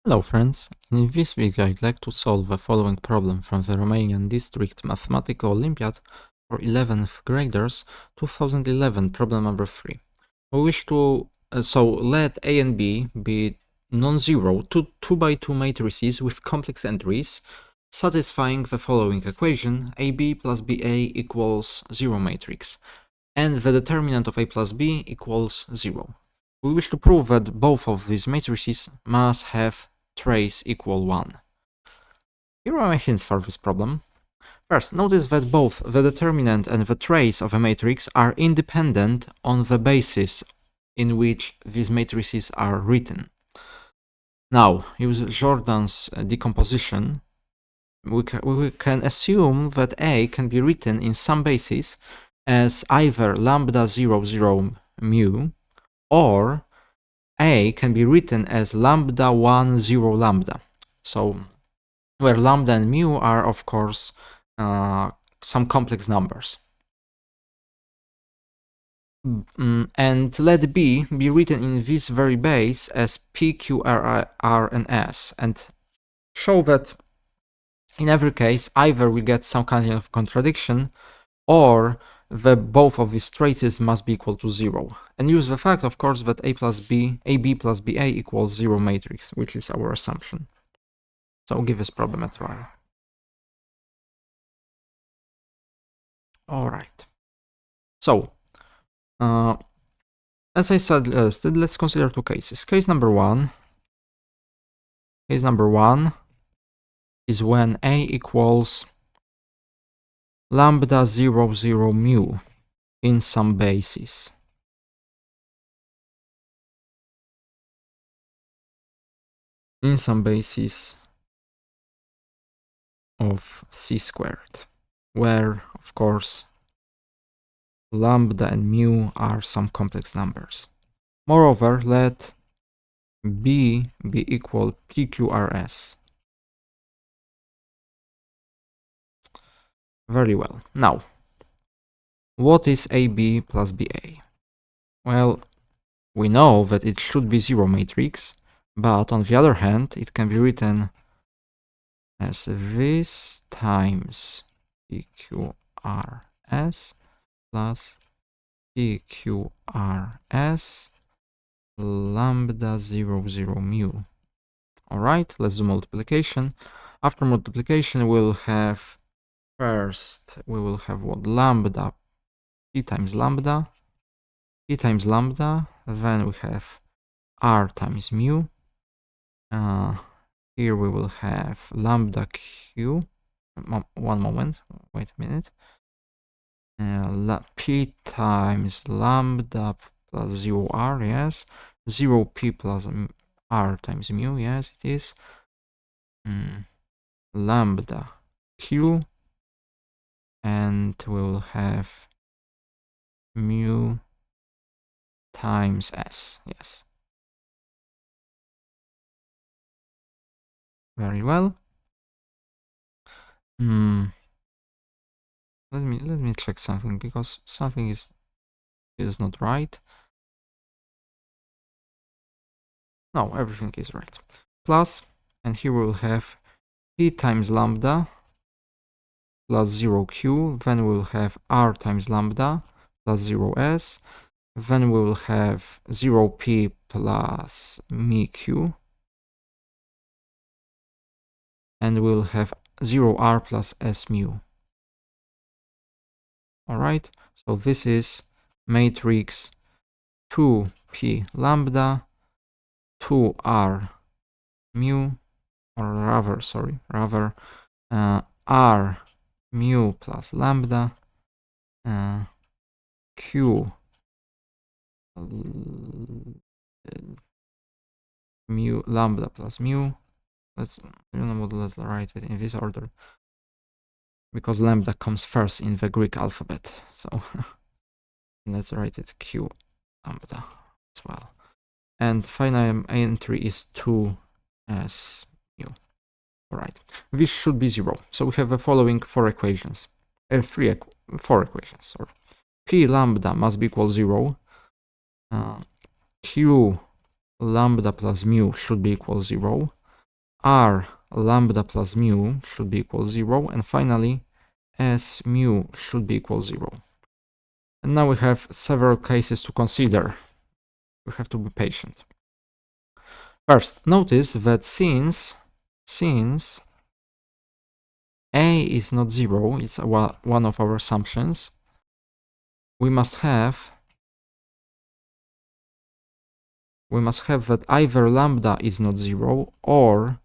Hello friends, in this video I'd like to solve the following problem from the Romanian District Mathematical Olympiad for 11th graders 2011, problem number 3. We wish to let A and B be non-zero 2 by 2 matrices with complex entries satisfying the following equation: AB plus BA equals 0 matrix, and the determinant of A plus B equals 0. We wish to prove that both of these matrices must have trace equal 1. Here are my hints for this problem. First, notice that both the determinant and the trace of a matrix are independent on the basis in which these matrices are written. Now, use Jordan's decomposition. We can assume that A can be written in some basis as either lambda 0, 0 mu, or A can be written as lambda 1, 0 lambda. So, where lambda and mu are, of course, some complex numbers. And let B be written in this very base as P, Q, R, and S, and show that in every case, either we get some kind of contradiction, or that both of these traces must be equal to 0. And use the fact, of course, that AB plus BA equals 0 matrix, which is our assumption. So give this problem a try. All right. So, as I said, let's consider two cases. Case number one is when A equals lambda 0, 0 mu in some basis. In some basis of C squared, where, of course, lambda and mu are some complex numbers. Moreover, let B be equal PQRS. Very well. Now, what is AB plus BA? Well, we know that it should be 0 matrix, but on the other hand, it can be written as this times PQRS plus PQRS lambda 0, 0 mu. Alright, let's do multiplication. After multiplication, we'll have first, we will have what? Lambda, P times lambda, then we have R times mu. Here we will have lambda Q. One moment, wait a minute. P times lambda plus 0R, yes. 0P plus R times mu, yes, it is. Lambda Q. And we will have mu times S, yes. Very well. Let me check something, because something is not right. No, everything is right. Plus, and here we will have P times lambda plus 0Q, then we will have R times lambda plus 0S, then we will have 0P plus mi Q, and we'll have 0R plus S mu. Alright, so this is matrix 2P lambda, 2R mu, or rather R mu plus lambda, Q mu lambda plus mu. Let's write it in this order, because lambda comes first in the Greek alphabet. So let's write it Q lambda as well. And final entry is 2S mu. Alright, this should be 0. So we have the following four equations. Four equations, sorry. P lambda must be equal 0. Q lambda plus mu should be equal 0. R lambda plus mu should be equal 0, and finally S mu should be equal 0. And now we have several cases to consider. We have to be patient. First, notice that since A is not 0, it's one of our assumptions, we must have that either lambda is not 0 or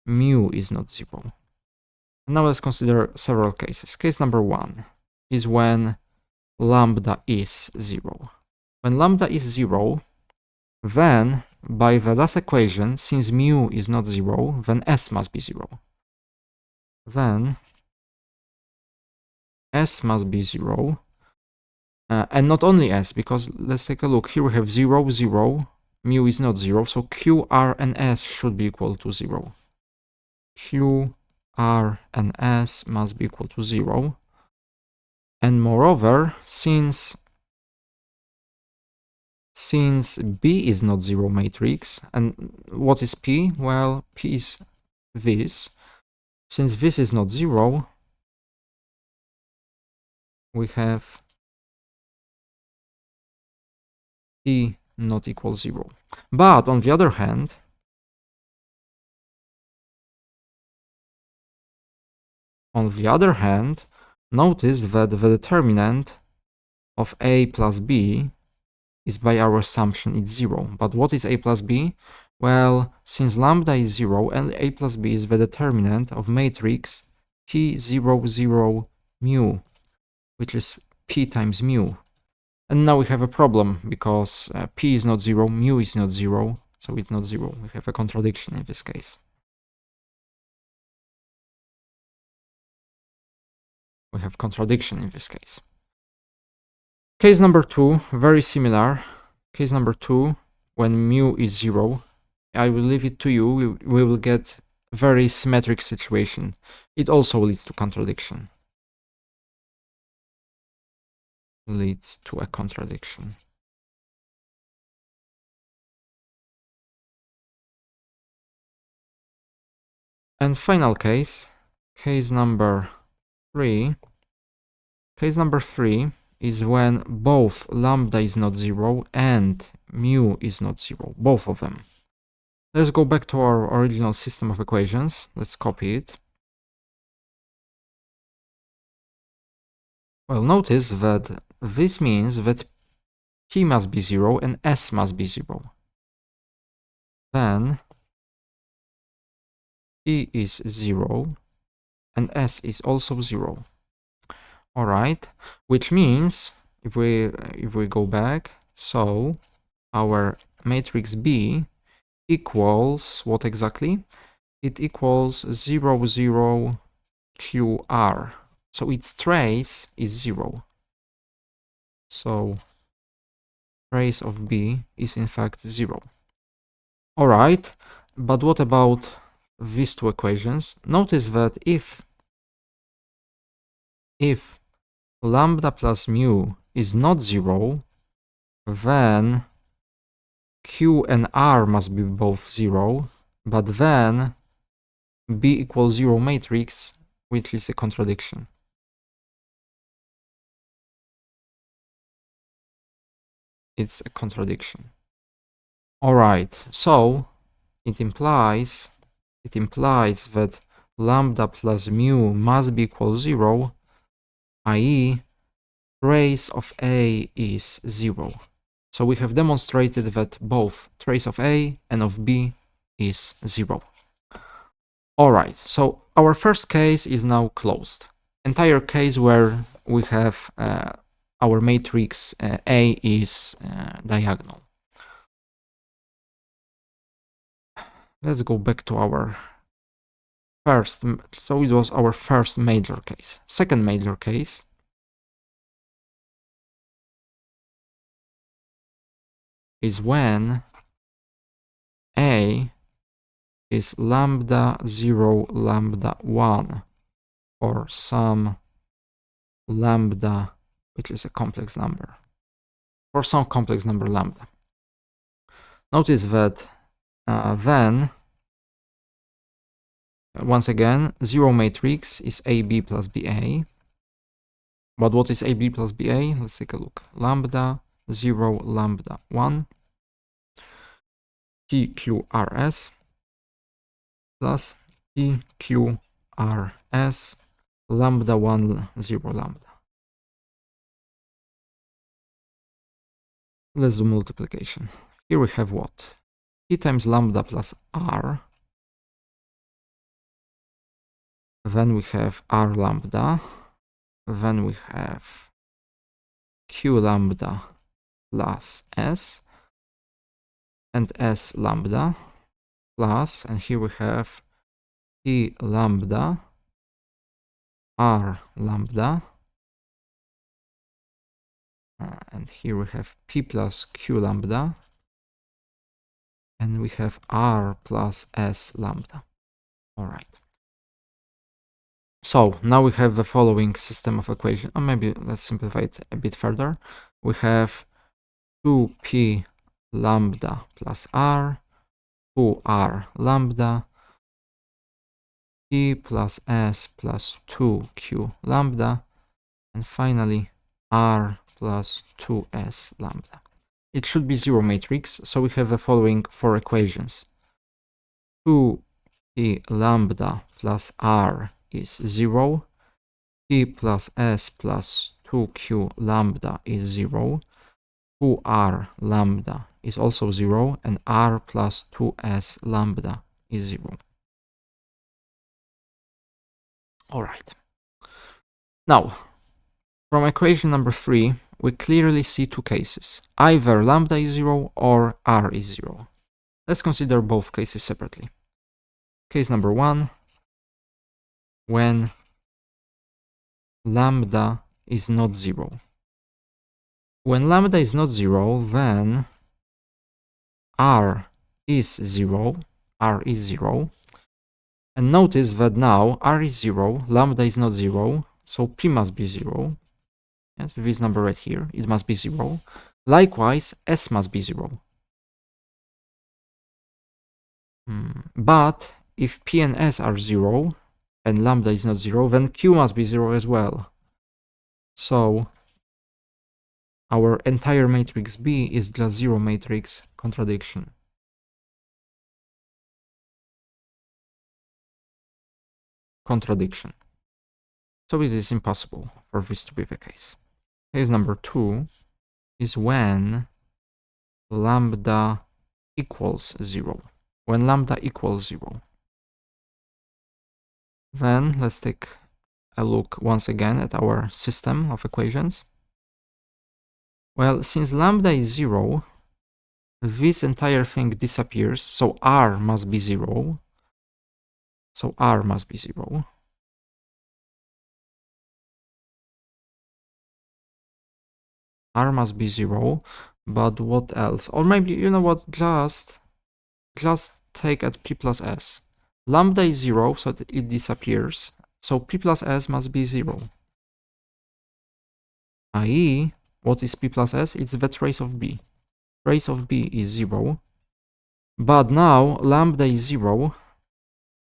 mu is not 0. Now let's consider several cases. Case number 1 is when lambda is 0. When lambda is 0, then by the last equation, since mu is not 0, then S must be 0. Then S must be 0. And not only S, because let's take a look. Here we have 0, 0. Mu is not 0, so Q, R, and S should be equal to 0. Q, R, and S must be equal to 0. And moreover, since B is not 0 matrix, and what is P? Well, P is this. Since this is not 0, we have P not equal 0. But on the other hand, notice that the determinant of A plus B is, by our assumption, it's 0. But what is A plus B? Well, since lambda is 0 and A plus B is the determinant of matrix P 0, 0, mu, which is P times mu. And now we have a problem because P is not 0, mu is not 0, so it's not 0. We have a contradiction in this case. Case number 2, very similar. Case number 2, when mu is 0, I will leave it to you. We will get a very symmetric situation. It also leads to contradiction. And final case, case number 3. Case number 3 is when both lambda is not 0 and mu is not 0, both of them. Let's go back to our original system of equations. Let's copy it. Well, notice that this means that P must be 0 and S must be 0. Then P is 0 and S is also 0. All right, which means if we go back, so our matrix B equals what exactly? It equals 0, 0, QR. So its trace is 0. So trace of B is in fact 0. All right, but what about these two equations? Notice that if lambda plus mu is not 0, then Q and R must be both 0, but then B equals 0 matrix, which is a contradiction. It's a contradiction. All right, so it implies that lambda plus mu must be equal 0, i.e. trace of A is 0. So we have demonstrated that both trace of A and of B is 0. Alright, so our first case is now closed. Entire case where we have our matrix A is diagonal. Let's go back to our first, so it was our first major case. Second major case is when A is lambda 0, lambda 1, or some lambda, which is a complex number, or some complex number lambda. Notice that then Once again, zero matrix is AB plus BA. But what is AB plus BA? Let's take a look. Lambda 0, lambda 1, TQRS plus TQRS, lambda 1, 0, lambda. Let's do multiplication. Here we have what? T times lambda plus R. Then we have R lambda. Then we have Q lambda plus S. And S lambda plus, and here we have T lambda, R lambda. And here we have P plus Q lambda. And we have R plus S lambda. All right. So now we have the following system of equation. Or maybe let's simplify it a bit further. We have 2P lambda plus R, 2R lambda, P plus S plus 2Q lambda, and finally R plus 2S lambda. It should be zero matrix, so we have the following four equations. 2P lambda plus R is 0, P plus S plus 2Q lambda is 0, 2R lambda is also 0, and R plus 2S lambda is 0. All right. Now, from equation number 3, we clearly see two cases. Either lambda is 0 or R is 0. Let's consider both cases separately. Case number 1, when lambda is not 0. When lambda is not 0, then R is 0, R is 0. And notice that now R is 0, lambda is not 0, so P must be 0. Yes, this number right here, it must be 0. Likewise, S must be 0. But if P and S are 0, and lambda is not 0, then Q must be 0 as well. So our entire matrix B is just zero matrix contradiction. So it is impossible for this to be the case. Case number 2 is when lambda equals 0. When lambda equals 0. Then let's take a look once again at our system of equations. Well, since lambda is 0, this entire thing disappears, so R must be 0. So R must be 0. R must be 0, but what else? Or maybe, you know what, just take at P plus S. Lambda is 0, so it disappears. So P plus S must be 0. i.e., what is P plus S? It's the trace of B. Trace of B is 0. But now lambda is 0.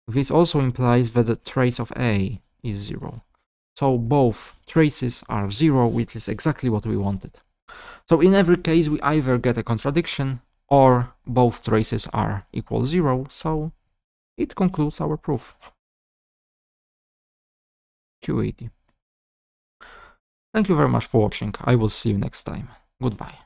This also implies that the trace of A is 0. So both traces are 0, which is exactly what we wanted. So in every case, we either get a contradiction or both traces are equal 0. So it concludes our proof. Q80. Thank you very much for watching. I will see you next time. Goodbye.